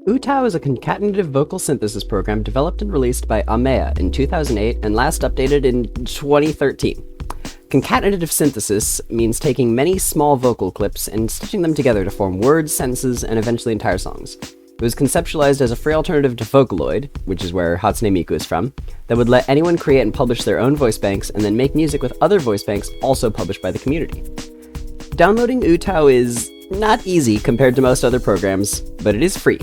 Utau is a concatenative vocal synthesis program developed and released by Amea in 2008 and last updated in 2013. Concatenative synthesis means taking many small vocal clips and stitching them together to form words, sentences, and eventually entire songs. It was conceptualized as a free alternative to Vocaloid, which is where Hatsune Miku is from, that would let anyone create and publish their own voice banks and then make music with other voice banks also published by the community. Downloading Utau is not easy compared to most other programs, but it is free.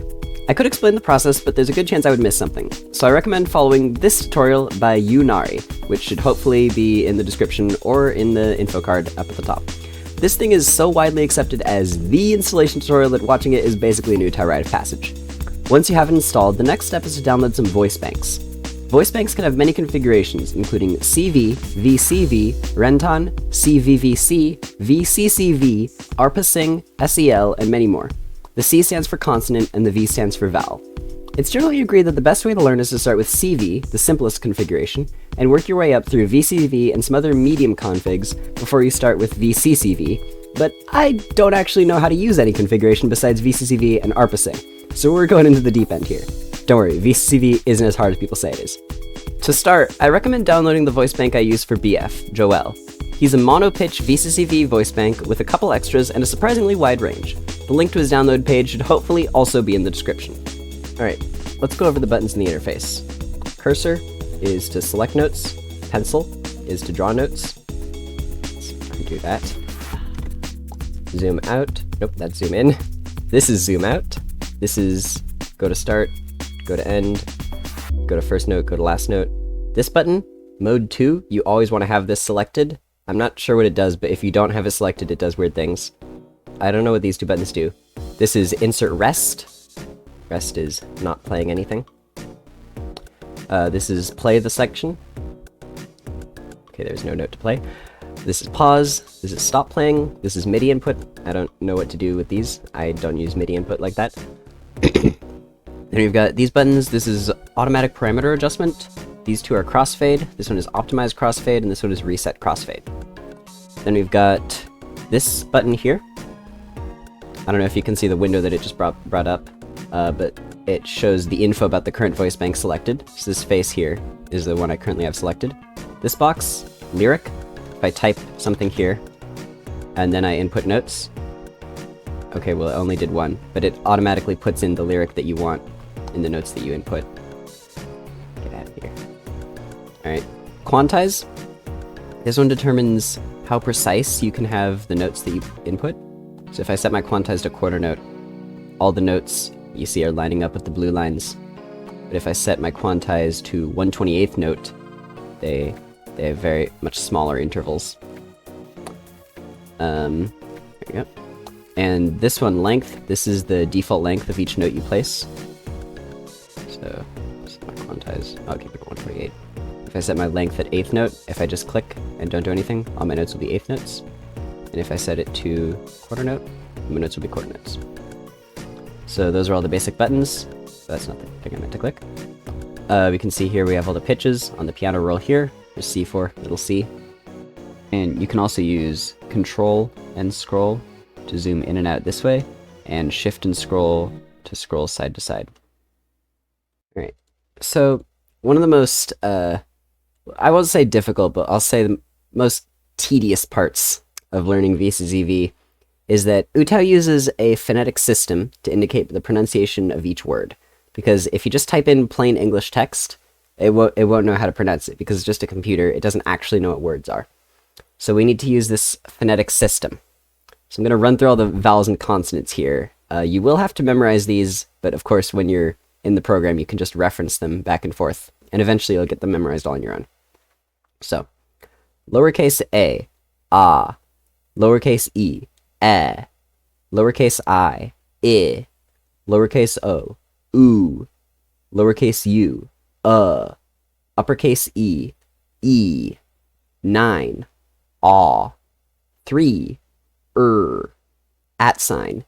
I could explain the process, but there's a good chance I would miss something, so I recommend following this tutorial by Unari, which should hopefully be in the description or in the info card up at the top. This thing is so widely accepted as the installation tutorial that watching it is basically a Utau rite of passage. Once you have it installed, the next step is to download some voice banks. Voice banks can have many configurations, including CV, VCV, Renton, CVVC, VCCV, ARPA-Sing, SEL, and many more. The C stands for consonant, and the V stands for vowel. It's generally agreed that the best way to learn is to start with CV, the simplest configuration, and work your way up through VCV and some other medium configs before you start with VCCV, but I don't actually know how to use any configuration besides VCCV and ARPA-Sing, so we're going into the deep end here. Don't worry, VCCV isn't as hard as people say it is. To start, I recommend downloading the voice bank I use for BF, Joel. He's a mono-pitch VCCV voice bank with a couple extras and a surprisingly wide range. The link to his download page should hopefully also be in the description. Alright, let's go over the buttons in the interface. Cursor is to select notes, pencil is to draw notes. Let's do that. Zoom out, nope, that's zoom in. This is zoom out. This is go to start, go to end, go to first note, go to last note. This button, mode 2, you always want to have this selected. I'm not sure what it does, but if you don't have it selected, it does weird things. I don't know what these two buttons do. This is insert rest. Rest is not playing anything. This is play the section. Okay, there's no note to play. This is pause. This is stop playing. This is MIDI input. I don't know what to do with these. I don't use MIDI input like that. Then we've got these buttons. This is automatic parameter adjustment. These two are crossfade. This one is optimize crossfade, and this one is reset crossfade. Then we've got this button here. I don't know if you can see the window that it just brought up, but it shows the info about the current voice bank selected. So this face here is the one I currently have selected. This box, lyric, if I type something here, and then I input notes. Okay, well it only did one, but it automatically puts in the lyric that you want in the notes that you input. Get out of here. Alright, quantize. This one determines how precise you can have the notes that you input. So if I set my quantize to quarter note, all the notes you see are lining up with the blue lines. But if I set my quantize to 1/28th note, they have very much smaller intervals. There you go. And this one, length, this is the default length of each note you place. So set my quantize, I'll keep it 1/28. If I set my length at 8th note, if I just click and don't do anything, all my notes will be 8th notes. And if I set it to quarter note, my notes will be quarter notes. So those are all the basic buttons. That's not the thing I meant to click. We can see here we have all the pitches on the piano roll here. There's C4, little C. And you can also use Control and Scroll to zoom in and out this way, and Shift and Scroll to scroll side to side. Alright, so one of the most, I won't say difficult, but I'll say the most tedious parts of learning VCCV is that Utau uses a phonetic system to indicate the pronunciation of each word. Because if you just type in plain English text, it won't know how to pronounce it, because it's just a computer, it doesn't actually know what words are. So we need to use this phonetic system. So I'm going to run through all the vowels and consonants here. You will have to memorize these, but of course when you're in the program you can just reference them back and forth, and eventually you'll get them memorized all on your own. So, lowercase a, ah, lowercase e, eh, lowercase I, lowercase o, oo, lowercase u, uppercase e, 9, aw, 3, @ sign,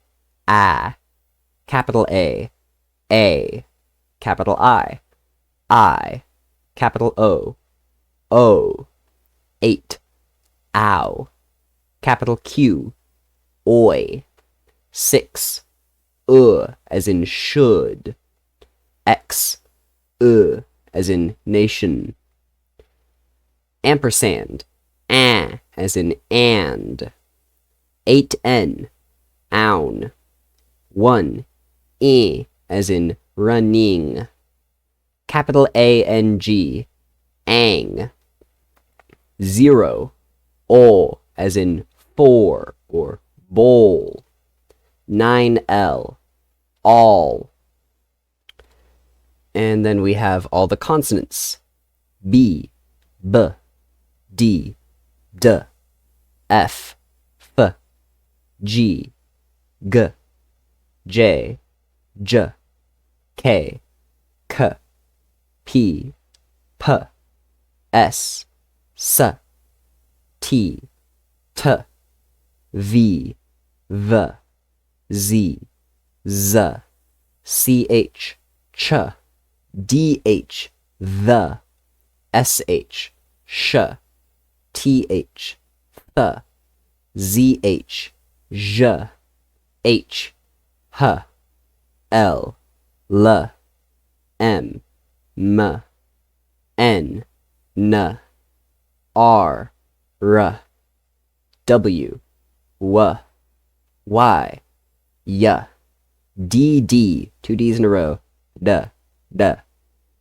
capital A, capital I, capital O, 8, ow, capital Q, oi, 6, as in should. X, as in nation. Ampersand, as in and. 8N, own. 1, as in running. Capital ANG, ang. 0, as in for or bowl. 9L, all. And then we have all the consonants. B, B, D, D, F, F, G, G, J, J, K, K, P, P, S, S, T, T, V, V, Z, Z, CH, ch, DH, the, SH, sh, TH, th, ZH, zh, H, h, L, l, M, m, N, n, R, r, W, w, Y, y, DD, 2 Ds in a row, duh, duh.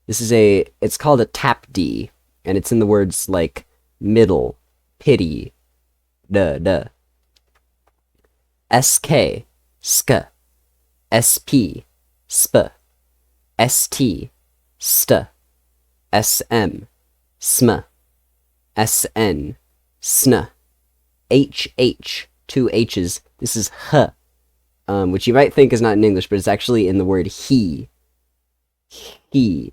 It's called a tap D, and it's in the words like middle, pity, duh, duh. SK, sk, SP, sp, ST, st, SM, sm, SN, sn, HH, 2 H's, this is h, which you might think is not in English, but it's actually in the word he. He,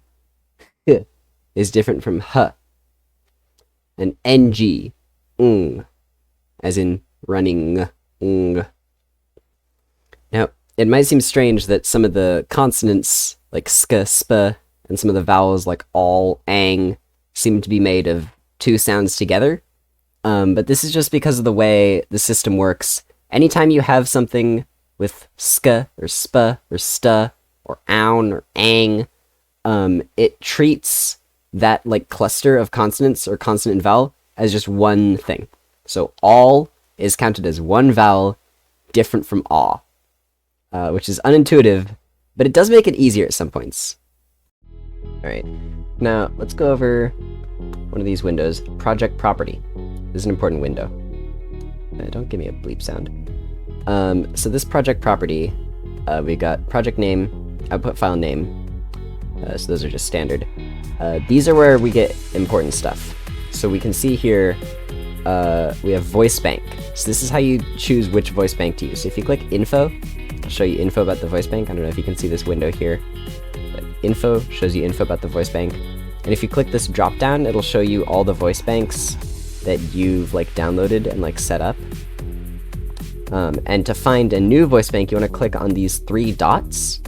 h, is different from h. And ng, as in running, Now, it might seem strange that some of the consonants, like sk, sp, and some of the vowels, like all, ang, seem to be made of 2 sounds together. But this is just because of the way the system works. Anytime you have something with sk, or sp, or st, or own, or ang, it treats that like cluster of consonants or consonant and vowel as just one thing. So all is counted as one vowel, different from aw, which is unintuitive, but it does make it easier at some points. Alright, now let's go over one of these windows, project property. This is an important window. Don't give me a bleep sound. So this project property, we got project name, output file name, so those are just standard. These are where we get important stuff. So we can see here, we have voice bank. So this is how you choose which voice bank to use. So if you click info, I'll show you info about the voice bank. I don't know if you can see this window here. But info shows you info about the voice bank. And if you click this drop down, it'll show you all the voice banks that you've like downloaded and like set up. And to find a new voice bank, you want to click on these 3 dots.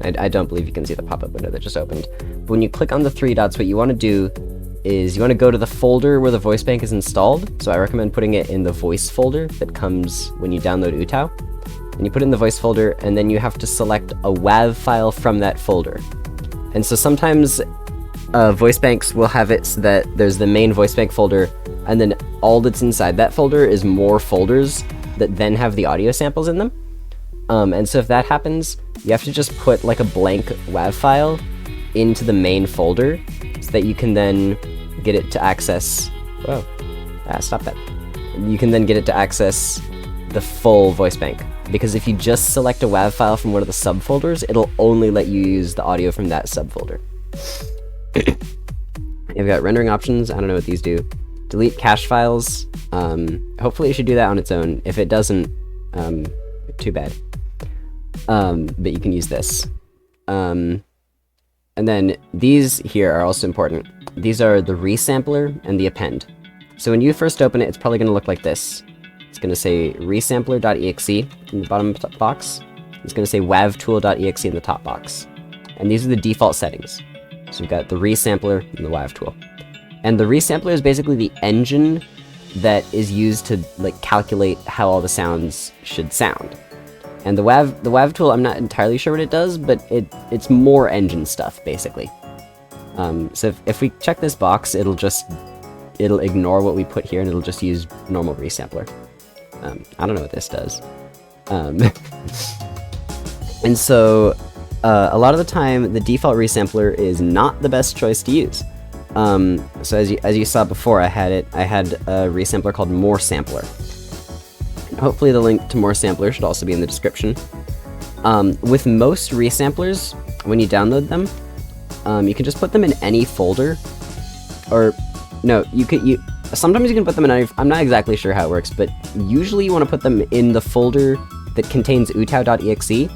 I don't believe you can see the pop-up window that just opened. But when you click on the 3 dots, what you want to do is you want to go to the folder where the voice bank is installed. So I recommend putting it in the voice folder that comes when you download utau. And you put it in the voice folder, and then you have to select a WAV file from that folder. And so sometimes voice banks will have it so that there's the main voice bank folder, and then all that's inside that folder is more folders that then have the audio samples in them. And so if that happens, you have to just put like a blank WAV file into the main folder so that you can then get it to access, stop that. You can then get it to access the full voice bank. Because if you just select a WAV file from one of the subfolders, it'll only let you use the audio from that subfolder. You've got rendering options, I don't know what these do. Delete cache files, hopefully it should do that on its own. If it doesn't, too bad. But you can use this. And then these here are also important. These are the resampler and the append. So when you first open it, it's probably going to look like this. It's going to say resampler.exe in the bottom box. It's going to say wavtool.exe in the top box. And these are the default settings. So we've got the resampler and the wav tool. And the resampler is basically the engine that is used to like calculate how all the sounds should sound. And the WAV tool, I'm not entirely sure what it does, but it's more engine stuff, basically. So if we check this box, it'll ignore what we put here, and it'll just use normal resampler. I don't know what this does. And so, a lot of the time, the default resampler is not the best choice to use. So as you saw before, I had a resampler called More Sampler. Hopefully the link to More Sampler should also be in the description. With most resamplers, when you download them, you can just put them in any folder, or no, sometimes you can put them in any, I'm not exactly sure how it works, but usually you want to put them in the folder that contains utau.exe,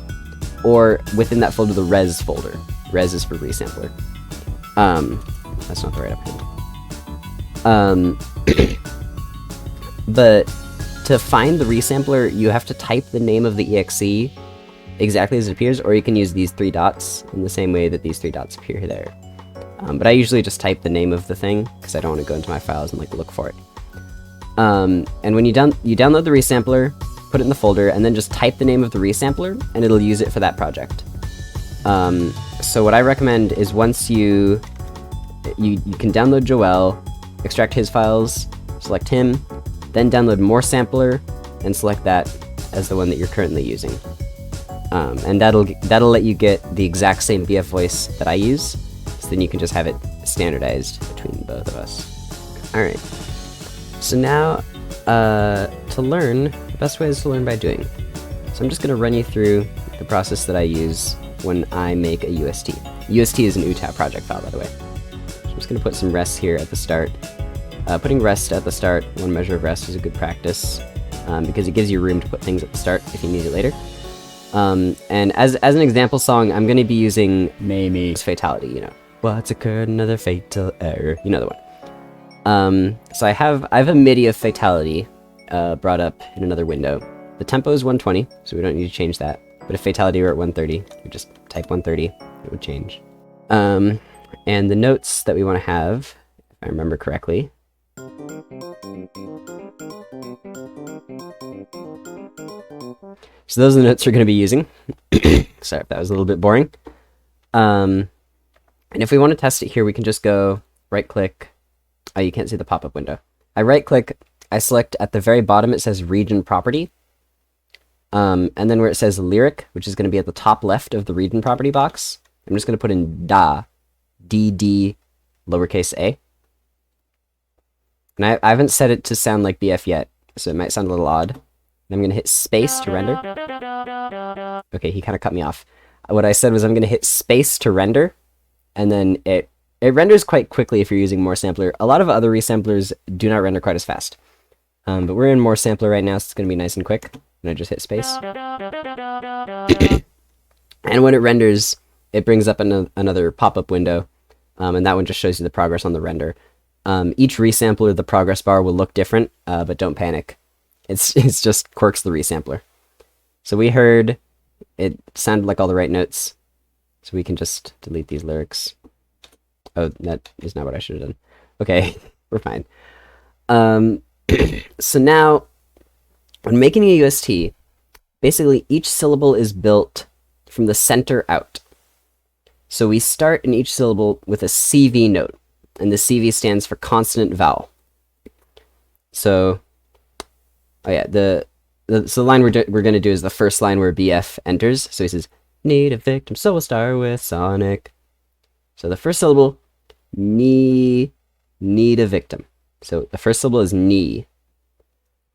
or within that folder, the res folder. Res is for resampler. That's not the right append. But to find the resampler, you have to type the name of the exe exactly as it appears, or you can use these 3 dots in the same way that these 3 dots appear there. But I usually just type the name of the thing, because I don't want to go into my files and like look for it. And when you download the resampler, put it in the folder, and then just type the name of the resampler, and it'll use it for that project. So what I recommend is once you can download Joel, extract his files, select him, then download More Sampler, and select that as the one that you're currently using. And that'll let you get the exact same VF voice that I use, so then you can just have it standardized between both of us. Alright, so now to learn, the best way is to learn by doing. So I'm just going to run you through the process that I use when I make a UST. UST is an utau project file, by the way. So I'm just going to put some rest here at the start. Putting rest at the start, one measure of rest is a good practice, because it gives you room to put things at the start if you need it later. And as an example song, I'm going to be using Mamie's Fatality, you know. What's occurred, another fatal error, you know the one. So I have a MIDI of Fatality brought up in another window. The tempo is 120, so we don't need to change that. But if Fatality were at 130, we just type 130, it would change. And the notes that we want to have, if I remember correctly, so those are the notes we're going to be using. Sorry if that was a little bit boring. And if we want to test it here, we can just go right-click. Oh, you can't see the pop-up window. I right-click, I select at the very bottom, it says Region Property. And then where it says Lyric, which is going to be at the top left of the Region Property box, I'm just going to put in DA, DD, lowercase a. And I haven't set it to sound like BF yet, so it might sound a little odd. I'm going to hit space to render. Okay, he kind of cut me off. What I said was I'm going to hit space to render, and then it renders quite quickly if you're using More Sampler. A lot of other resamplers do not render quite as fast. But we're in More Sampler right now, so it's going to be nice and quick. And I just hit space. And when it renders, it brings up another pop-up window, and that one just shows you the progress on the render. Each resampler, the progress bar will look different, but don't panic. It's just quirks the resampler. So we heard it sounded like all the right notes, so we can just delete these lyrics. Oh, that is not what I should have done. Okay, we're fine. So now, when making a UST, basically each syllable is built from the center out. So we start in each syllable with a CV note, and the CV stands for consonant vowel. So, oh yeah, the line we're going to do is the first line where BF enters. So he says, need a victim, so we'll start with Sonic. So the first syllable, need a victim. So the first syllable is knee.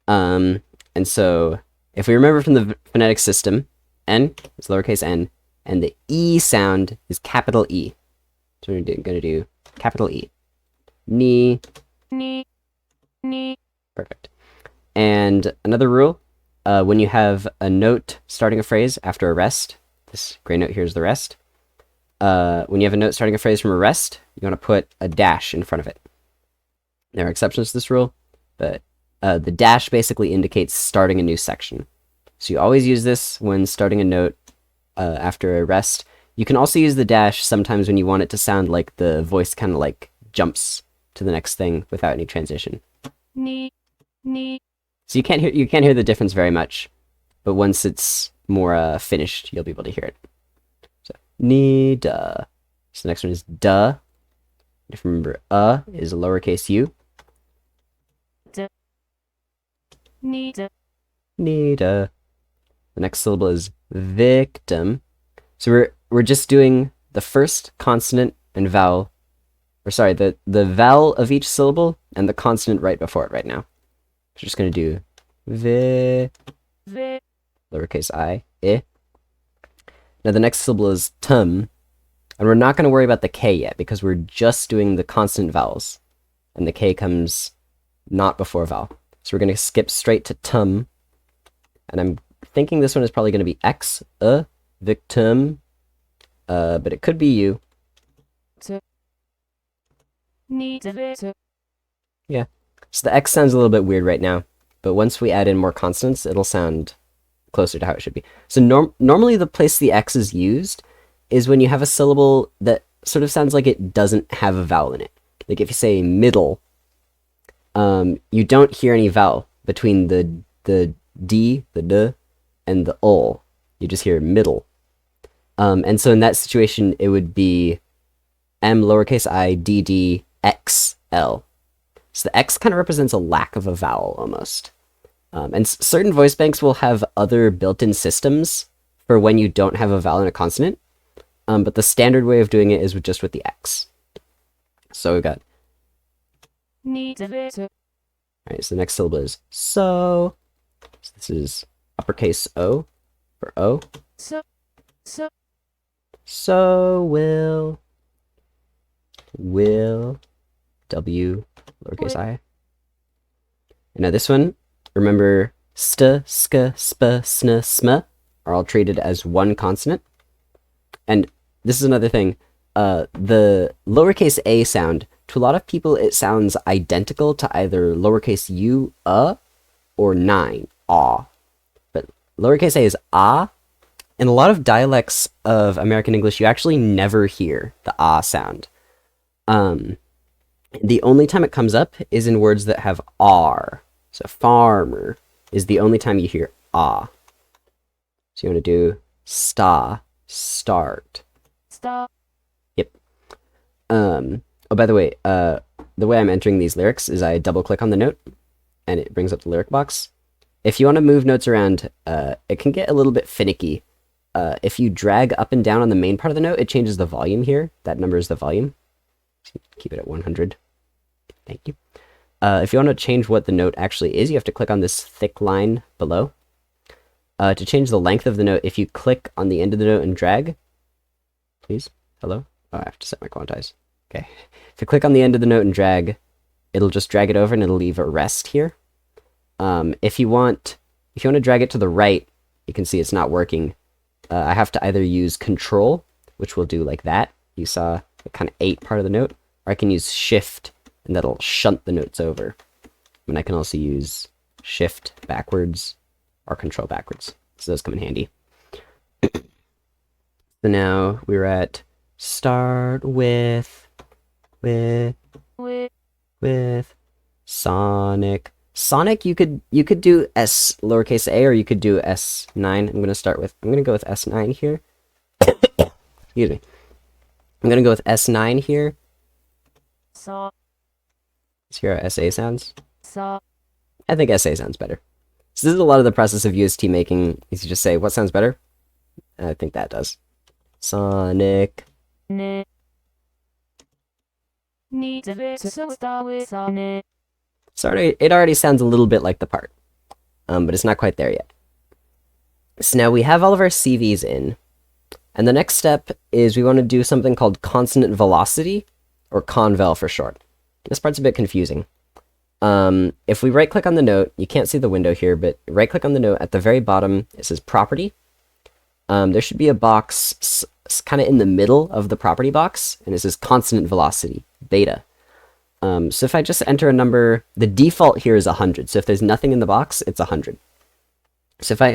And so if we remember from the phonetic system, N is lowercase n, and the E sound is capital E. So we're going to do capital E. Knee. Perfect. And another rule, when you have a note starting a phrase after a rest, this gray note here is the rest. When you have a note starting a phrase from a rest, you want to put a dash in front of it. There are exceptions to this rule, but the dash basically indicates starting a new section. So you always use this when starting a note after a rest. You can also use the dash sometimes when you want it to sound like the voice kind of like jumps to the next thing without any transition. So you can't hear the difference very much, but once it's more finished, you'll be able to hear it. So ni duh. So the next one is duh. If you remember, is a lowercase u. Ni duh. The next syllable is victim. So we're just doing the first consonant and vowel, or sorry, the vowel of each syllable and the consonant right before it right now. So we're just gonna do lowercase I. Now the next syllable is tum, and we're not gonna worry about the K yet because we're just doing the consonant vowels, and the K comes not before vowel. So we're gonna skip straight to tum, and I'm thinking this one is probably gonna be X, victim, but it could be you. Yeah. So the X sounds a little bit weird right now, but once we add in more consonants, it'll sound closer to how it should be. So normally the place the X is used is when you have a syllable that sort of sounds like it doesn't have a vowel in it. Like if you say middle, you don't hear any vowel between the D, the D, and the ul. You just hear middle. And so in that situation, it would be M lowercase I D D X L. So the X kind of represents a lack of a vowel almost. And certain voice banks will have other built-in systems for when you don't have a vowel and a consonant. But the standard way of doing it is just with the X. So we've got. Alright, so the next syllable is so. So this is uppercase O for O. So will W lowercase I. And now this one, remember st, sk, sp, sn, sm are all treated as one consonant. And this is another thing. The lowercase a sound, to a lot of people, it sounds identical to either lowercase u, or 9, ah. But lowercase a is ah. In a lot of dialects of American English, you actually never hear the ah sound. The only time it comes up is in words that have R. So farmer is the only time you hear ah. So you want to do sta, start. Stop. Yep. Oh, by the way I'm entering these lyrics is I double click on the note and it brings up the lyric box. If you want to move notes around, it can get a little bit finicky. If you drag up and down on the main part of the note, it changes the volume here. That number is the volume. Keep it at 100. Thank you. If you want to change what the note actually is, you have to click on this thick line below. To change the length of the note, if you click on the end of the note and drag, please, hello? Oh, I have to set my quantize. Okay. If you click on the end of the note and drag, it'll just drag it over and it'll leave a rest here. If you want to drag it to the right, you can see it's not working. I have to either use Control, which will do like that. You saw the kind of 8 part of the note, or I can use Shift, and that'll shunt the notes over. And I can also use Shift backwards or Control backwards. So those come in handy. So now we're at start with Sonic. Sonic, you could do S lowercase a, or you could do S9. I'm gonna go with S9 here. Excuse me. I'm gonna go with S9 here. So. Let's hear how SA sounds. So. I think SA sounds better. So this is a lot of the process of UST making, is you just say, what sounds better? I think that does. Sonic. It already sounds a little bit like the part, but it's not quite there yet. So now we have all of our CVs in, and the next step is we want to do something called consonant velocity, or convel for short. This part's a bit confusing. If we right-click on the note, you can't see the window here, but right-click on the note, at the very bottom, it says property. There should be a box kind of in the middle of the property box, and it says consonant velocity, beta. So if I just enter a number, the default here is 100. So if there's nothing in the box, it's 100. So if I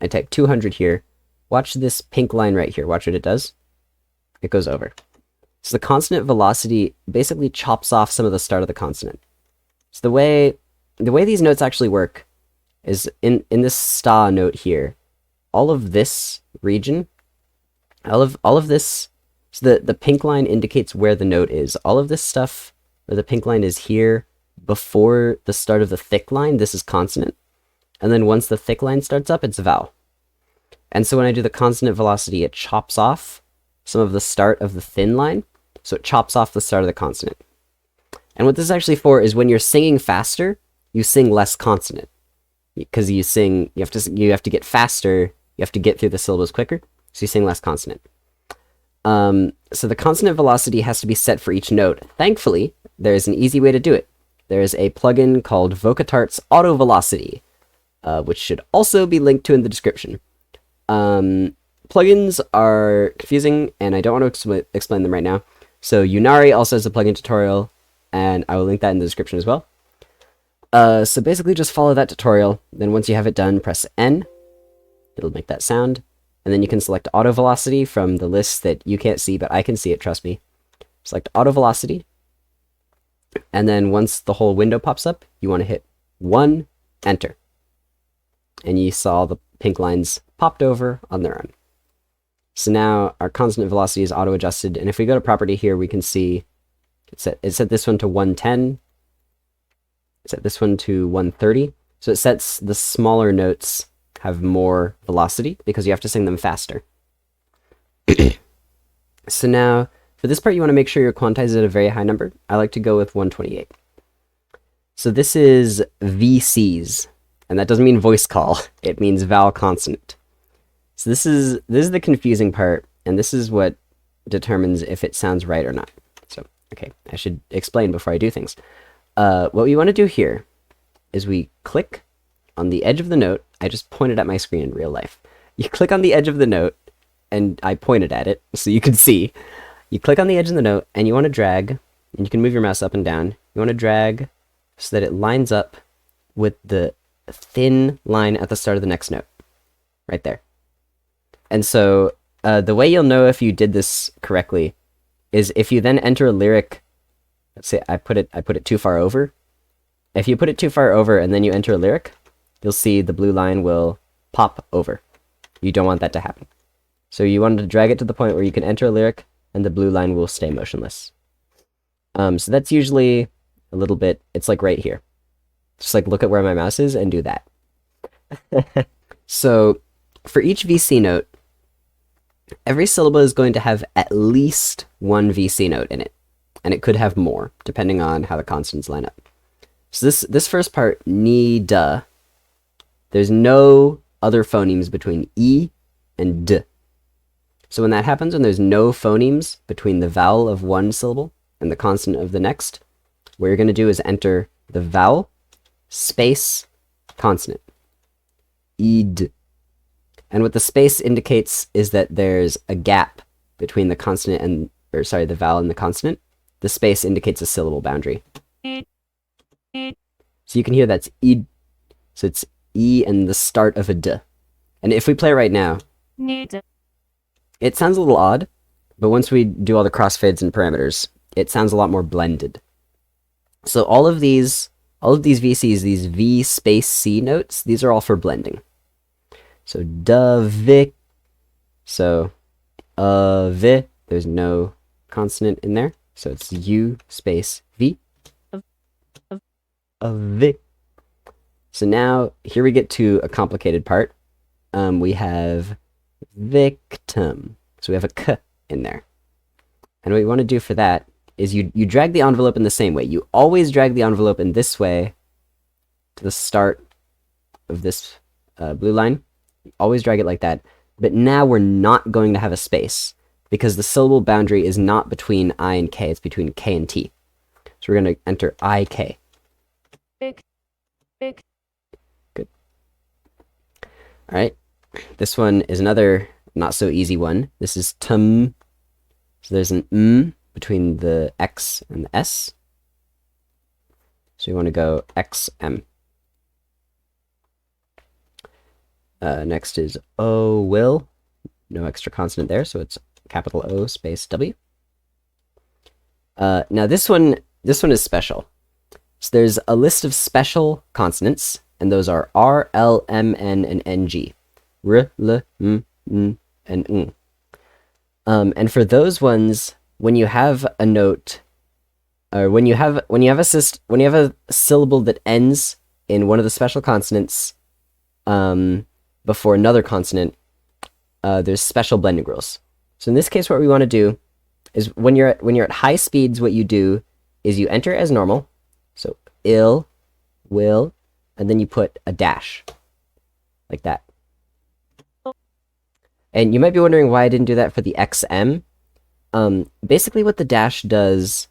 type 200 here, watch this pink line right here. Watch what it does. It goes over. So the consonant velocity basically chops off some of the start of the consonant. So the way these notes actually work is in this sta note here, all of this region, all of this, so the pink line indicates where the note is. All of this stuff, where the pink line is here, before the start of the thick line, this is consonant. And then once the thick line starts up, it's vowel. And so when I do the consonant velocity, it chops off some of the start of the thin line. So it chops off the start of the consonant. And what this is actually for is when you're singing faster, you sing less consonant. Because you have to get faster, you have to get through the syllables quicker, so you sing less consonant. So the consonant velocity has to be set for each note. Thankfully, there is an easy way to do it. There is a plugin called VOICEBANKS Auto Velocity, which should also be linked to in the description. Plugins are confusing, and I don't want to explain them right now. So Unari also has a plugin tutorial, and I will link that in the description as well. So basically just follow that tutorial, then once you have it done, press N. It'll make that sound, and then you can select auto velocity from the list that you can't see, but I can see it, trust me. Select auto velocity, and then once the whole window pops up, you want to hit 1, enter. And you saw the pink lines popped over on their own. So now our consonant velocity is auto-adjusted, and if we go to property here, we can see it set this one to 110, it set this one to 130, so it sets the smaller notes have more velocity because you have to sing them faster. So now, for this part, you want to make sure you're quantized at a very high number. I like to go with 128. So this is VCs, and that doesn't mean voice call, it means vowel consonant. So this is the confusing part, and this is what determines if it sounds right or not. So, okay, I should explain before I do things. What we want to do here is we click on the edge of the note. I just pointed at my screen in real life. You click on the edge of the note, and I pointed at it so you can see. You click on the edge of the note, and you want to drag, and you can move your mouse up and down. You want to drag so that it lines up with the thin line at the start of the next note. Right there. And so the way you'll know if you did this correctly is if you then enter a lyric. Let's say I put it too far over. If you put it too far over and then you enter a lyric, you'll see the blue line will pop over. You don't want that to happen. So you want to drag it to the point where you can enter a lyric and the blue line will stay motionless. So that's usually a little bit, it's like right here. Just like look at where my mouse is and do that. So for each VC note, every syllable is going to have at least one VC note in it. And it could have more, depending on how the consonants line up. So this first part, ni, duh, there's no other phonemes between E and D. So when that happens, when there's no phonemes between the vowel of one syllable and the consonant of the next, what you're going to do is enter the vowel, space, consonant. Ed. And what the space indicates is that there's a gap between the consonant and, the vowel and the consonant. The space indicates a syllable boundary. So you can hear that's ed. So it's E and the start of a D. And if we play right now, it sounds a little odd, but once we do all the crossfades and parameters, it sounds a lot more blended. So all of these VCs, these V space C notes, these are all for blending. So da, vi. So vi, there's no consonant in there. So it's U space V. Vi. So now, here we get to a complicated part. We have victim. So we have a K in there. And what you want to do for that is you drag the envelope in the same way. You always drag the envelope in this way to the start of this blue line. You always drag it like that. But now we're not going to have a space, because the syllable boundary is not between I and K, it's between K and T. So we're going to enter IK. Good. All right. This one is another not so easy one. This is tum. So there's an between the X and the S. So you want to go XM. Next is O will. No extra consonant there, so it's capital O space W. Now this one is special. So there's a list of special consonants, and those are R, L, M, N, and NG. r, l, m, n, and ng. And for those ones, when you have a note, or when you have a syllable that ends in one of the special consonants, before another consonant, there's special blending rules. So in this case, what we want to do is when you're at high speeds, what you do is you enter as normal, so ill, will, and then you put a dash, like that. And you might be wondering why I didn't do that for the XM. Basically what the dash does,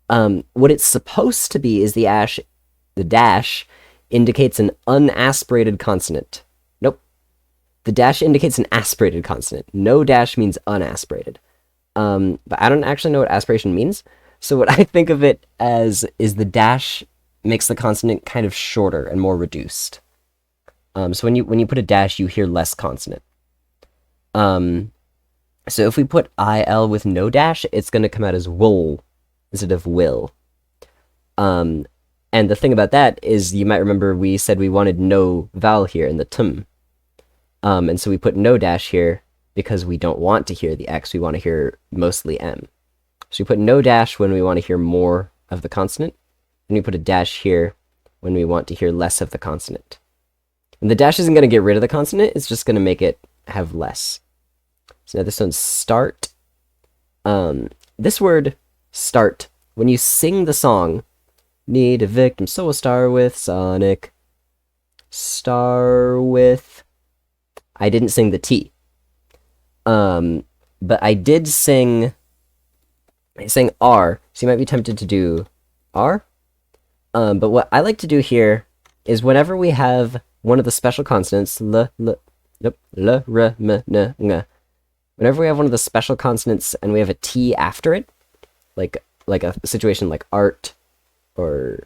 what it's supposed to be is the dash indicates an unaspirated consonant. Nope. The dash indicates an aspirated consonant. No dash means unaspirated. But I don't actually know what aspiration means. So what I think of it as is the dash makes the consonant kind of shorter and more reduced. So when you put a dash, you hear less consonant. So if we put IL with no dash, it's going to come out as wool instead of will. And the thing about that is, you might remember we said we wanted no vowel here in the tum. And so we put no dash here because we don't want to hear the X, we want to hear mostly M. So we put no dash when we want to hear more of the consonant, and we put a dash here when we want to hear less of the consonant. And the dash isn't going to get rid of the consonant, it's just going to make it have less. So now this one's start. This word, start, when you sing the song, need a victim, so we'll start with Sonic. Star with... I didn't sing the T. But I did sing... I sang R, so you might be tempted to do R. But what I like to do here is whenever we have one of the special consonants, l, r, m, n, ng, whenever we have one of the special consonants and we have a T after it, like a situation like art, or,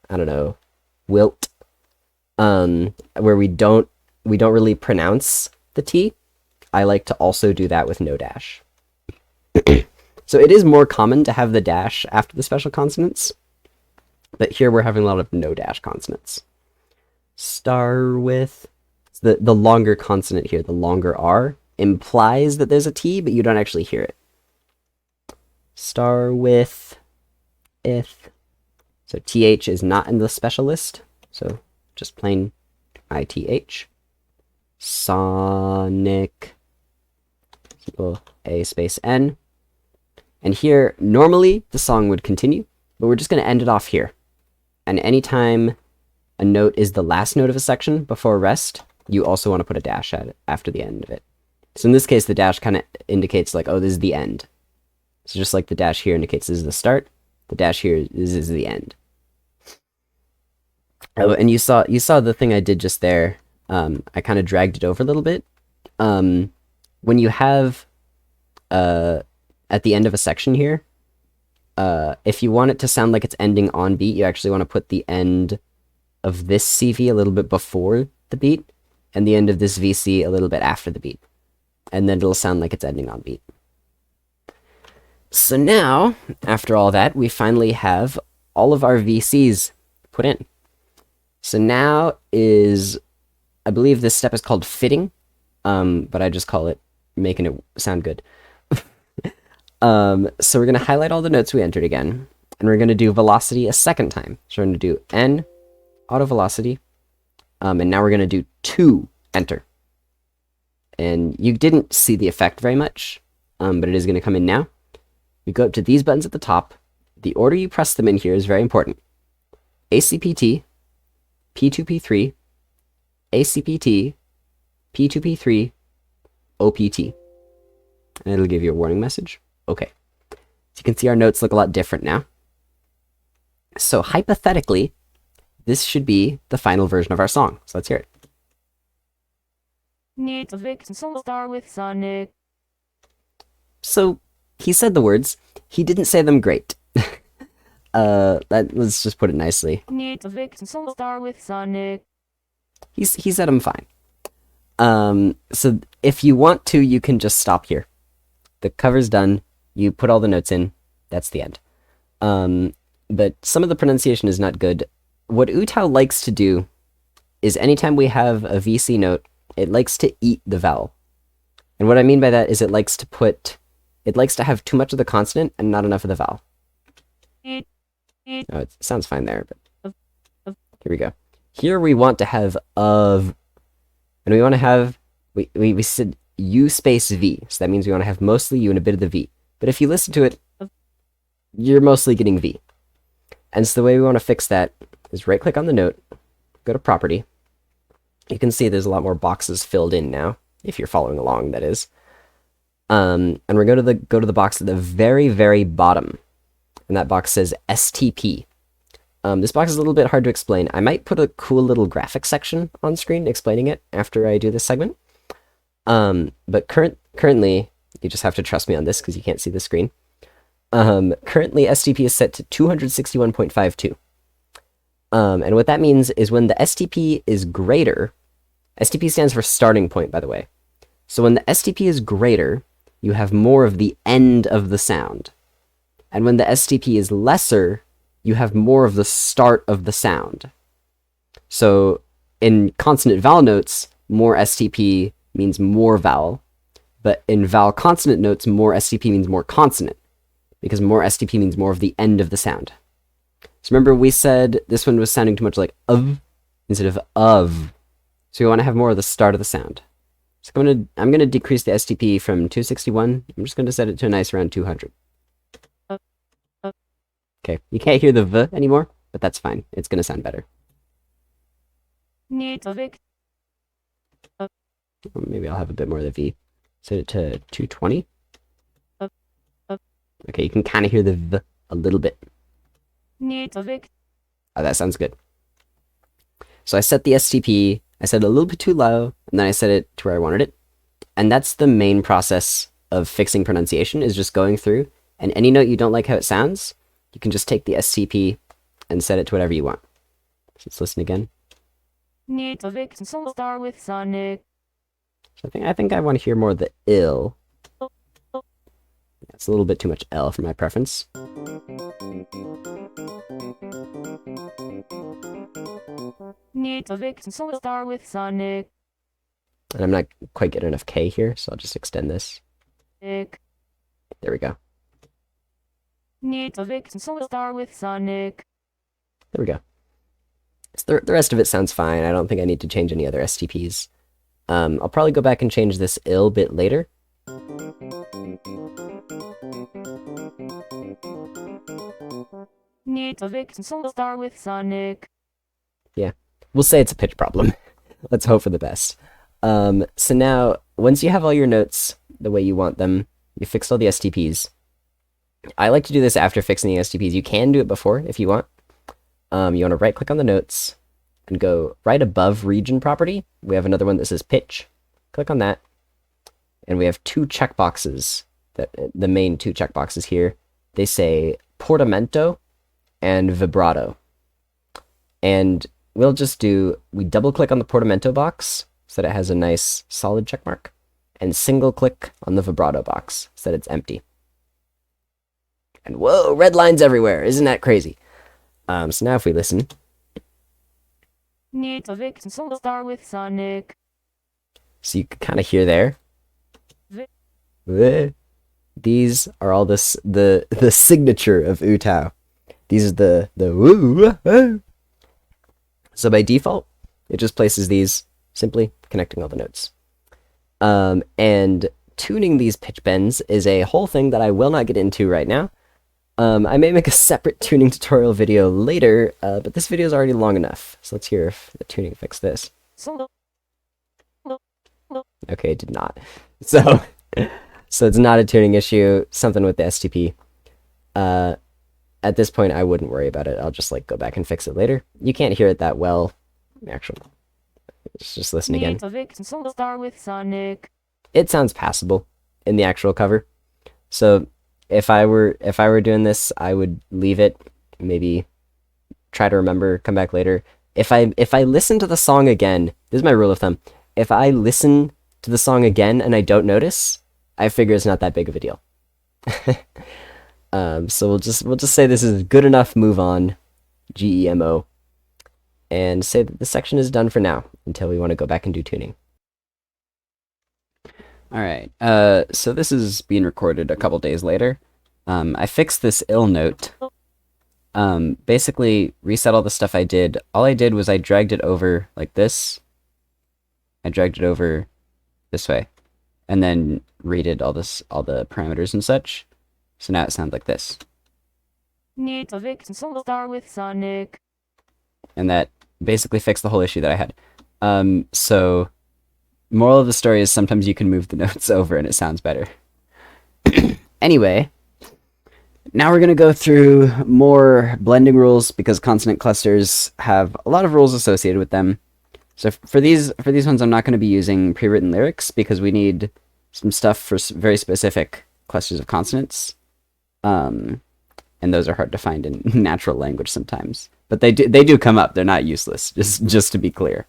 I don't know, wilt, where we don't really pronounce the T, I like to also do that with no dash. So it is more common to have the dash after the special consonants, but here we're having a lot of no dash consonants. Star with, the longer consonant here, the longer R, implies that there's a T, but you don't actually hear it. Star with, ith. So TH is not in the special list, so just plain ITH. Sonic, simple A space N. And here, normally, the song would continue, but we're just going to end it off here. And anytime a note is the last note of a section before rest, you also want to put a dash at it after the end of it. So in this case, the dash kind of indicates like, oh, this is the end. So just like the dash here indicates this is the start, the dash here is the end. Oh, and you saw the thing I did just there. I kind of dragged it over a little bit. When you have... at the end of a section here, if you want it to sound like it's ending on beat, you actually want to put the end of this CV a little bit before the beat, and the end of this VC a little bit after the beat. And then it'll sound like it's ending on beat. So now, after all that, we finally have all of our VCs put in. So now is, I believe this step is called fitting, but I just call it making it sound good. So we're going to highlight all the notes we entered again, and we're going to do velocity a second time. So we're going to do N, auto velocity, and now we're going to do 2, enter. And you didn't see the effect very much, but it is going to come in now. You go up to these buttons at the top. The order you press them in here is very important. ACPT, P2P3, ACPT, P2P3, OPT. And it'll give you a warning message. Okay. So you can see our notes look a lot different now. So hypothetically, this should be the final version of our song. So let's hear it. Need a victim, so start with Sonic. So he said the words. He didn't say them great. Let's just put it nicely. Need a victim, so start with Sonic. He said them fine. So if you want to, you can just stop here. The cover's done. You put all the notes in. That's the end. But some of the pronunciation is not good. What utau likes to do is anytime we have a VC note it likes to eat the vowel. And what I mean by that is it likes to have too much of the consonant and not enough of the vowel. Eat. Oh, it sounds fine there, but here we go. Here we want to have of, and we want to have, we said U space V, so that means we want to have mostly U and a bit of the V. But if you listen to it, you're mostly getting V. And so the way we want to fix that is right-click on the note, go to Property. You can see there's a lot more boxes filled in now, if you're following along, that is. And we're going to go to the box at the very, very bottom, and that box says STP. This box is a little bit hard to explain. I might put a cool little graphic section on screen explaining it after I do this segment. But currently, you just have to trust me on this because you can't see the screen. Currently, STP is set to 261.52. And what that means is when the STP is greater, STP stands for starting point, by the way. So when the STP is greater, you have more of the end of the sound. And when the STP is lesser, you have more of the start of the sound. So in consonant vowel notes, more STP means more vowel. But in vowel consonant notes, more STP means more consonant, because more STP means more of the end of the sound. So remember we said this one was sounding too much like of instead of. So we want to have more of the start of the sound. So I'm gonna decrease the STP from 261. I'm just gonna set it to a nice around 200. Okay, you can't hear the V anymore, but that's fine. It's gonna sound better. Maybe I'll have a bit more of the V. Set it to 220. Okay, you can kind of hear the V a little bit. Oh, that sounds good. So I set the STP, I set it a little bit too low, and then I set it to where I wanted it. And that's the main process of fixing pronunciation, is just going through, and any note you don't like how it sounds, you can just take the STP and set it to whatever you want. So let's listen again. Star with Sonic. So I think I want to hear more of the ill. It's a little bit too much L for my preference. Star with Sonic. And I'm not quite getting enough K here, so I'll just extend this. There we go. Star with Sonic. There we go. So the rest of it sounds fine. I don't think I need to change any other STPs. I'll probably go back and change this ill bit later. Star with Sonic. Yeah, we'll say it's a pitch problem. Let's hope for the best. So now, once you have all your notes the way you want them, you fixed all the STPs. I like to do this after fixing the STPs. You can do it before if you want. You want to right-click on the notes and go right above region property. We have another one that says pitch. Click on that. And we have two checkboxes, the main two checkboxes here. They say portamento and vibrato. And we double-click on the portamento box so that it has a nice solid check mark, and single-click on the vibrato box so that it's empty. And whoa, red lines everywhere. Isn't that crazy? So now if we listen. Star with Sonic. So you can kind of hear there. These are all the signature of utau. These are the woo. So by default, it just places these, simply connecting all the notes. And tuning these pitch bends is a whole thing that I will not get into right now. I may make a separate tuning tutorial video later, but this video is already long enough. So let's hear if the tuning fixed this. Okay, it did not. So it's not a tuning issue, something with the STP. At this point, I wouldn't worry about it. I'll just go back and fix it later. You can't hear it that well. Actually, let's just listen again. Star with Sonic. It sounds passable in the actual cover. So if I were doing this, I would leave it, maybe try to remember, come back later. If I listen to the song again, this is my rule of thumb. If I listen to the song again and I don't notice, I figure it's not that big of a deal. So we'll just say this is good enough, move on, GEMO, and say that the section is done for now until we want to go back and do tuning. Alright, so this is being recorded a couple days later. I fixed this ill note. Basically reset all the stuff I did. All I did was I dragged it over like this. I dragged it over this way. And then redid all the parameters and such. So now it sounds like this. Need a vixen solo star with Sonic. And that basically fixed the whole issue that I had. So moral of the story is sometimes you can move the notes over and it sounds better. Anyway, now we're going to go through more blending rules because consonant clusters have a lot of rules associated with them. So for these ones, I'm not going to be using pre-written lyrics because we need some stuff for very specific clusters of consonants. And those are hard to find in natural language sometimes. But they do come up. They're not useless, just to be clear.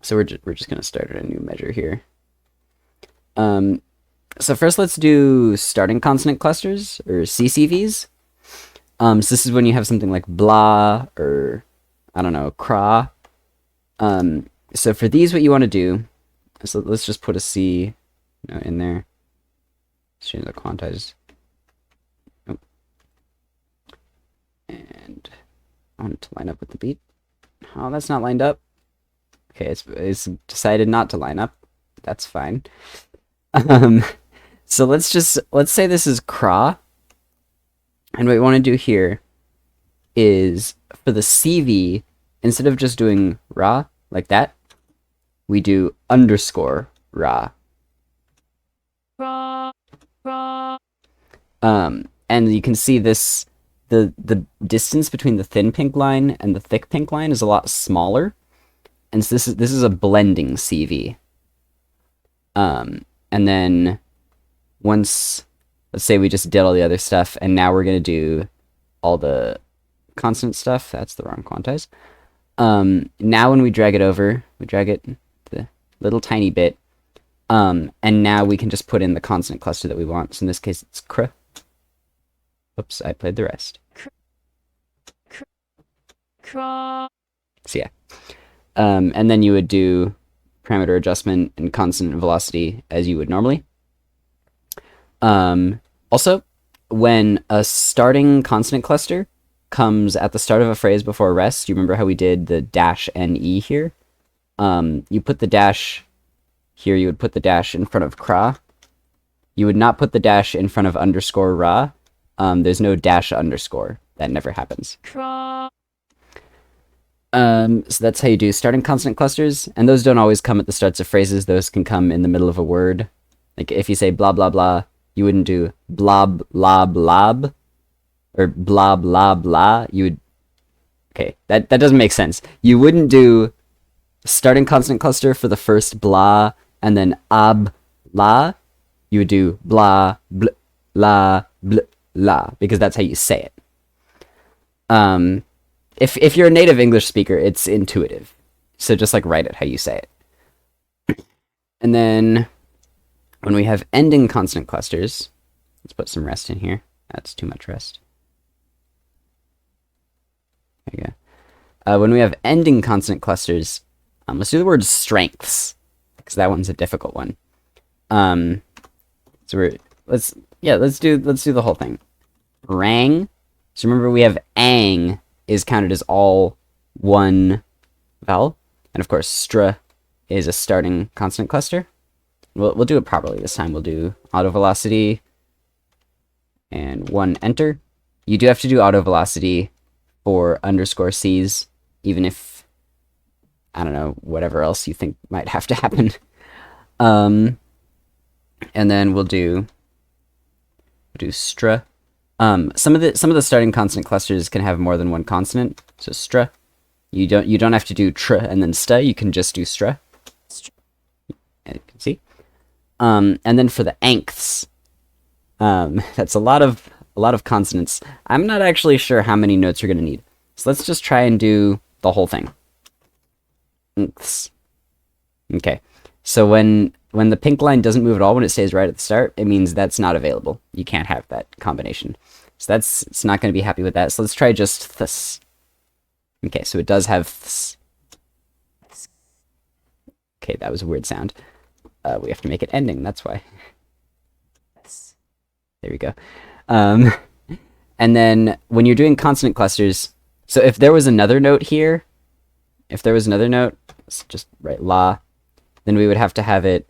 So we're just going to start at a new measure here. So first let's do starting consonant clusters, or CCVs. So this is when you have something like blah, or, I don't know, cra. So for these, what you want to do, so let's just put a C in there. Let's change the quantize. Oh. And I want it to line up with the beat. Oh, that's not lined up. Okay, it's decided not to line up. That's fine. So let's say this is cra. And what we want to do here is for the CV, instead of just doing ra like that, we do underscore ra. And you can see this, the distance between the thin pink line and the thick pink line is a lot smaller. And so this is a blending CV. And then once, let's say we just did all the other stuff, and now we're going to do all the consonant stuff. That's the wrong quantize. Now when we drag it over, we drag it the little tiny bit, and now we can just put in the consonant cluster that we want. So in this case, it's cr. Oops, I played the rest. So yeah. And then you would do parameter adjustment and consonant velocity as you would normally. Also, when a starting consonant cluster comes at the start of a phrase before a rest, do you remember how we did the dash NE here? You put the dash here, you would put the dash in front of cra. You would not put the dash in front of underscore ra. There's no dash underscore. That never happens. So that's how you do starting consonant clusters, and those don't always come at the starts of phrases. Those can come in the middle of a word. Like if you say blah blah blah, you wouldn't do blob lob lob, or blah blah blah. You would, okay, that doesn't make sense. You wouldn't do starting consonant cluster for the first blah and then ab la. You would do blah blah la blah la, because that's how you say it. If you're a native English speaker, it's intuitive. So just like write it how you say it. And then when we have ending consonant clusters, let's put some rest in here. That's too much rest. There you go. When we have ending consonant clusters, let's do the word strengths, because that one's a difficult one. So let's do the whole thing. Rang. So remember we have ang is counted as all one vowel, and of course stra is a starting consonant cluster. We'll do it properly this time. We'll do auto velocity and one enter. You do have to do auto velocity for underscore C's, even if, I don't know, whatever else you think might have to happen. And then we'll do stra. Some of the starting consonant clusters can have more than one consonant. So stra. You don't have to do tr and then sta. You can just do stra. And you can see. And then for the ankhs, that's a lot of consonants. I'm not actually sure how many notes you're gonna need. So let's just try and do the whole thing. Ankhs. Okay. So when the pink line doesn't move at all, when it stays right at the start, it means that's not available. You can't have that combination. So it's not going to be happy with that. So let's try just this. Okay, so it does have this. Okay, that was a weird sound. We have to make it ending, that's why. Yes. There we go. And then when you're doing consonant clusters, so if there was another note here, let's just write la, then we would have to have it,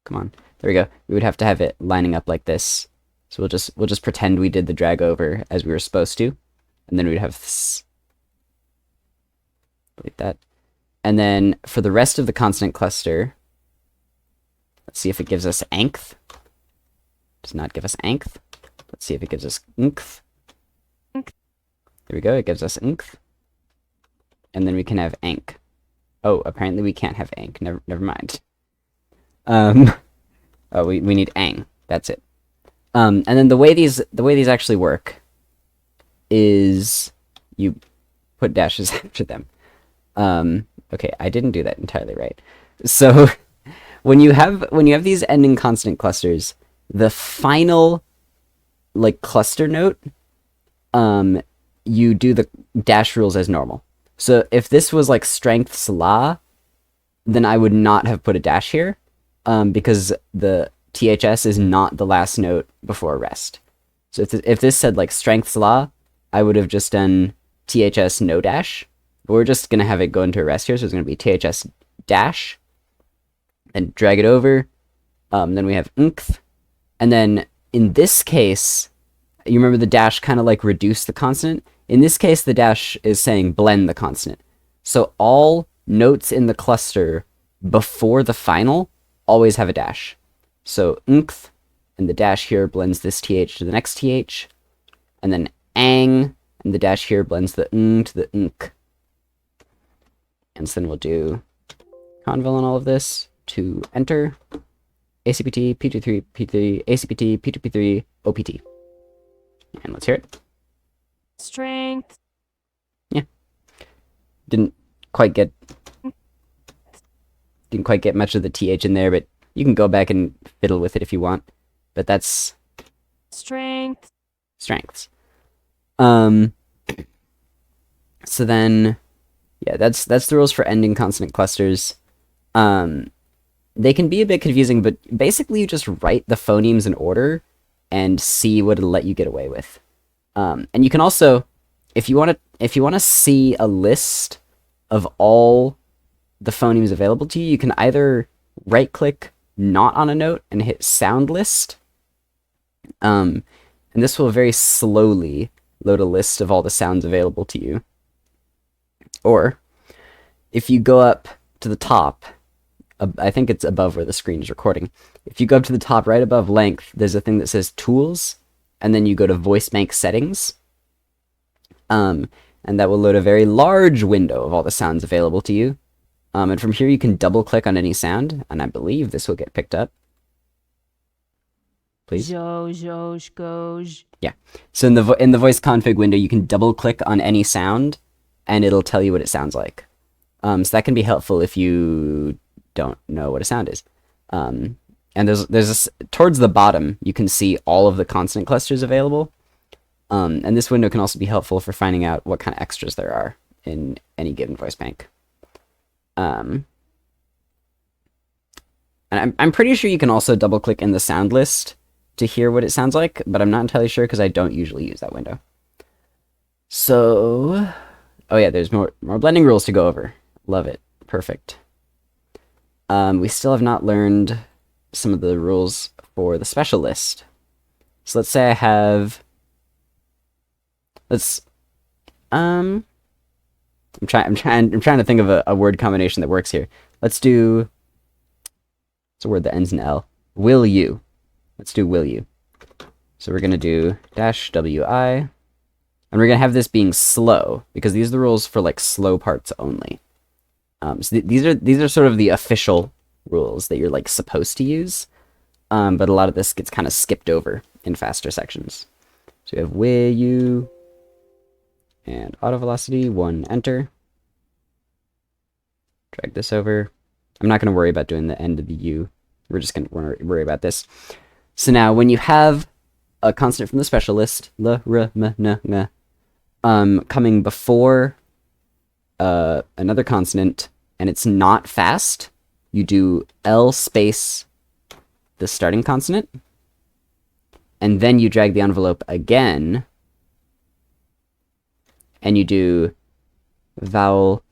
come on, there we go. We would have to have it lining up like this. So we'll just pretend we did the drag over as we were supposed to, and then we'd have this, like that. And then for the rest of the consonant cluster, let's see if it gives us anth. Does not give us anth. Let's see if it gives us nth. There we go, it gives us nth. And then we can have ank. Oh, apparently we can't have ank. Never mind. Oh, we need ang. That's it. And then the way these actually work is you put dashes after them. Okay, I didn't do that entirely right. So when you have these ending consonant clusters, the final like cluster note, you do the dash rules as normal. So if this was like strengths la, then I would not have put a dash here, because the THS is not the last note before rest. So if this said like strengths la, I would have just done THS no dash. But we're just gonna have it go into a rest here, so it's gonna be THS dash, and drag it over. Then we have nth, and then in this case, you remember the dash kind of like reduced the consonant. In this case, the dash is saying blend the consonant. So all notes in the cluster before the final always have a dash. So nth, and the dash here blends this th to the next th, and then ang, and the dash here blends the ng to the nk. And so then we'll do conval on all of this to enter ACPT, P23, P3, ACPT, P2, P3, OPT. And let's hear it. Strength. Yeah. Didn't quite get much of the TH in there, but you can go back and fiddle with it if you want. But that's Strength. strengths. So then, yeah, that's the rules for ending consonant clusters. They can be a bit confusing, but basically you just write the phonemes in order and see what it'll let you get away with. And you can also, if you want to see a list of all the phonemes available to you, you can either right-click not on a note and hit sound list. And this will very slowly load a list of all the sounds available to you. Or if you go up to the top, I think it's above where the screen is recording. If you go up to the top right above length, there's a thing that says tools, and then you go to VOICEBANK settings. And that will load a very large window of all the sounds available to you. And from here you can double click on any sound, and I believe this will get picked up. Please. Gosh. Yeah. So in the voice config window, you can double click on any sound, and it'll tell you what it sounds like. So that can be helpful if you don't know what a sound is. And there's towards the bottom, you can see all of the consonant clusters available. And this window can also be helpful for finding out what kind of extras there are in any given voice bank. And I'm pretty sure you can also double click in the sound list to hear what it sounds like, but I'm not entirely sure because I don't usually use that window. So, oh yeah, there's more blending rules to go over. Love it. Perfect. We still have not learned some of the rules for the special list. So let's say I have, I'm trying to think of a word combination that works here. It's a word that ends in L. Will you? Let's do will you. So we're gonna do -wi, and we're gonna have this being slow because these are the rules for like slow parts only. So these are sort of the official rules that you're like supposed to use, but a lot of this gets kind of skipped over in faster sections. So we have will you and auto velocity 1 enter. Drag this over. I'm not going to worry about doing the end of the U. We're just going to worry about this. So now when you have a consonant from the special list, l, r, m, n, ng, coming before another consonant, and it's not fast, you do L space the starting consonant, and then you drag the envelope again, and you do vowel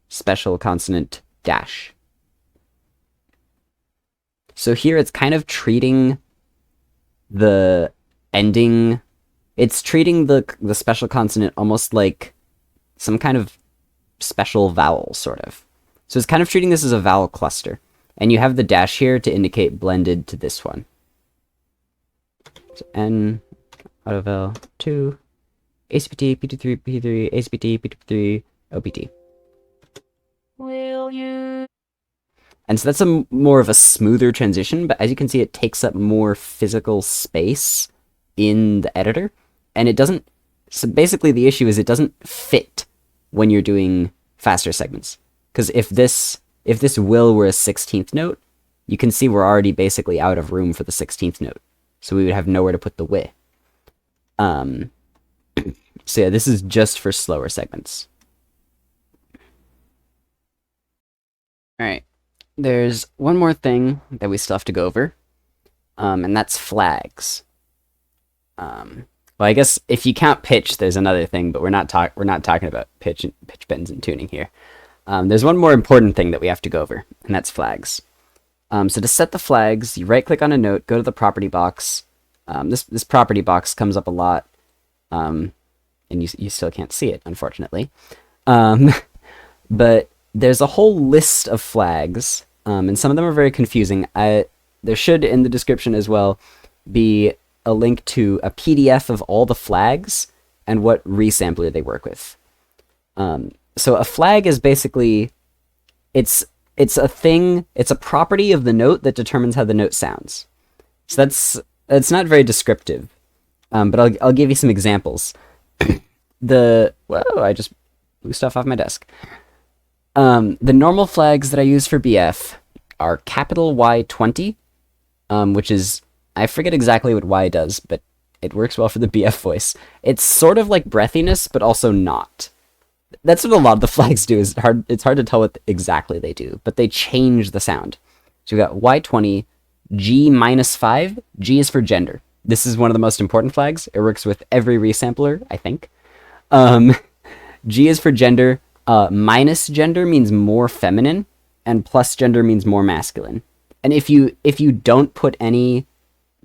special consonant dash. So here it's kind of treating the ending, it's treating the special consonant almost like some kind of special vowel, sort of. So it's kind of treating this as a vowel cluster. And you have the dash here to indicate blended to this one. So N, autovowel 2, ACPT, PT3, P3, ACPT, PT3, OPT. Will you? And so that's a more of a smoother transition, but as you can see, it takes up more physical space in the editor. And it doesn't, so basically the issue is it doesn't fit when you're doing faster segments. Because if this will were a 16th note, you can see we're already basically out of room for the 16th note. So we would have nowhere to put the wi. So yeah, this is just for slower segments. Alright, there's one more thing that we still have to go over, and that's flags. Well, I guess if you count pitch, there's another thing, but we're not talking about pitch bends and tuning here. There's one more important thing that we have to go over, and that's flags. So to set the flags, you right-click on a note, go to the property box. This property box comes up a lot, and you still can't see it, unfortunately. But there's a whole list of flags, and some of them are very confusing. There should, in the description as well, be a link to a PDF of all the flags and what resampler they work with. So a flag is basically, it's a thing, it's a property of the note that determines how the note sounds. So that's not very descriptive, but I'll give you some examples. Whoa, I just blew stuff off my desk. The normal flags that I use for BF are capital Y20, which is, I forget exactly what Y does, but it works well for the BF voice. It's sort of like breathiness, but also not. That's what a lot of the flags do. It's hard to tell what exactly they do, but they change the sound. So we got Y20, G -5. G is for gender. This is one of the most important flags. It works with every resampler, I think. G is for gender. Minus gender means more feminine, and plus gender means more masculine. And if you don't put any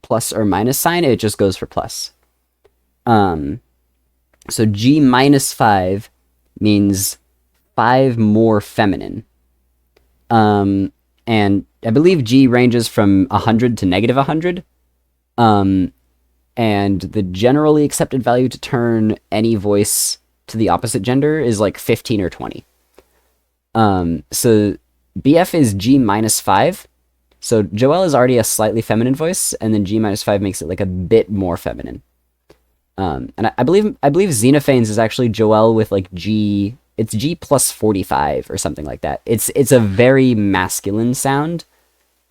plus or minus sign, it just goes for plus. So G -5 means 5 more feminine. And I believe G ranges from 100 to -100. And the generally accepted value to turn any voice to the opposite gender is like 15 or 20. So BF is G -5. So Joelle is already a slightly feminine voice, and then G -5 makes it like a bit more feminine. And I believe Xenophanes is actually Joelle with like G, it's G +45 or something like that. It's a very masculine sound,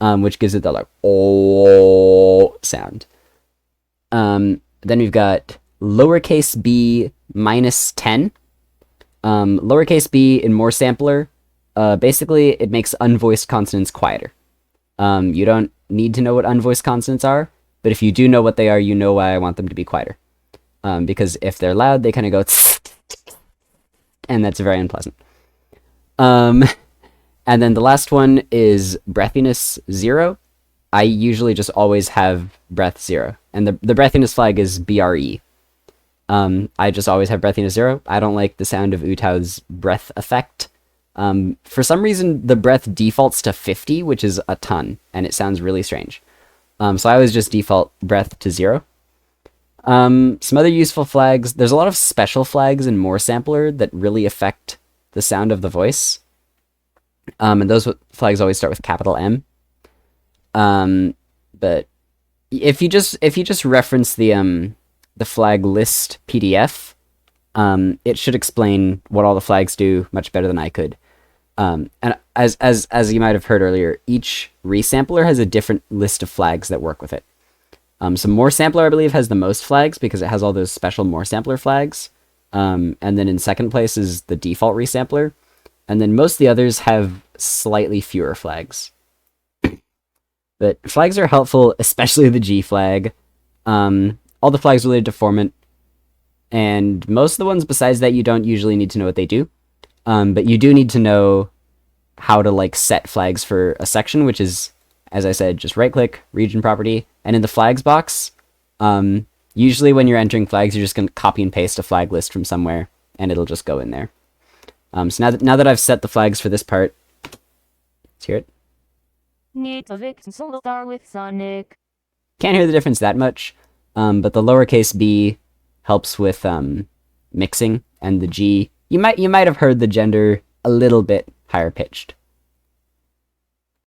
which gives it the like oh sound. Then we've got lowercase b -10. Lowercase b in more sampler, basically it makes unvoiced consonants quieter. You don't need to know what unvoiced consonants are, but if you do know what they are, you know why I want them to be quieter. Because if they're loud, they kind of go and that's very unpleasant. And then the last one is breathiness 0. I usually just always have breath 0, and the breathiness flag is BRE. I just always have breathiness 0. I don't like the sound of utau's breath effect. For some reason, the breath defaults to 50, which is a ton, and it sounds really strange. So I always just default breath to 0. Some other useful flags. There's a lot of special flags in more sampler that really affect the sound of the voice. And those flags always start with capital M. But if you just reference the flag list PDF, it should explain what all the flags do much better than I could. And as you might have heard earlier, each resampler has a different list of flags that work with it. So more sampler, I believe, has the most flags because it has all those special more sampler flags. And then in second place is the default resampler. and then most of the others have slightly fewer flags. But flags are helpful, especially the G flag. All the flags related to formant, and most of the ones besides that you don't usually need to know what they do. But you do need to know how to like set flags for a section, which is, as I said, just right click, region property, and in the flags box, usually when you're entering flags, you're just going to copy and paste a flag list from somewhere, and it'll just go in there. So now that I've set the flags for this part, let's hear it. Need a Vixen single star with Sonic. Can't hear the difference that much, but the lowercase b helps with mixing, and the G, you might have heard the gender a little bit higher pitched.